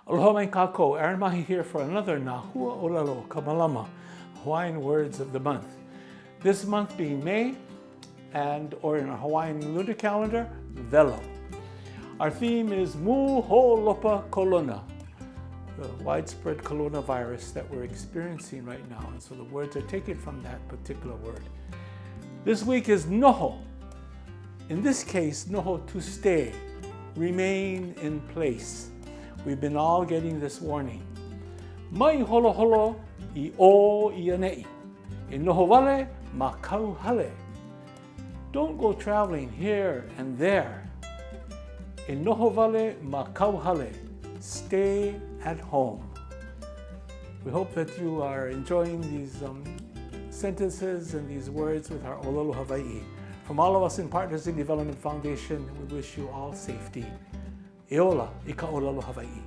Aloha mai kākou, Aaron Mahi here for another Nā Huaʻōlelo, Ka Malama, Hawaiian words of the month. This month being May, or in our Hawaiian lunar calendar, Velo. Our theme is Muholopa Kolona, the widespread coronavirus that we're experiencing right now. And so the words are taken from that particular word. This week is Noho. In this case, Noho, to stay, remain in place. We've been all getting this warning. Mahi holoholo I o I ʻaneʻi. I Noho wale ma kauhale. Don't go traveling here and there. In Noho wale ma kauhale. Stay at home. We hope that you are enjoying these sentences and these words with our ʻōlelo Hawaii. From all of us in Partners in Development Foundation, we wish you all safety. E ola i ka ʻōlelo Hawaii.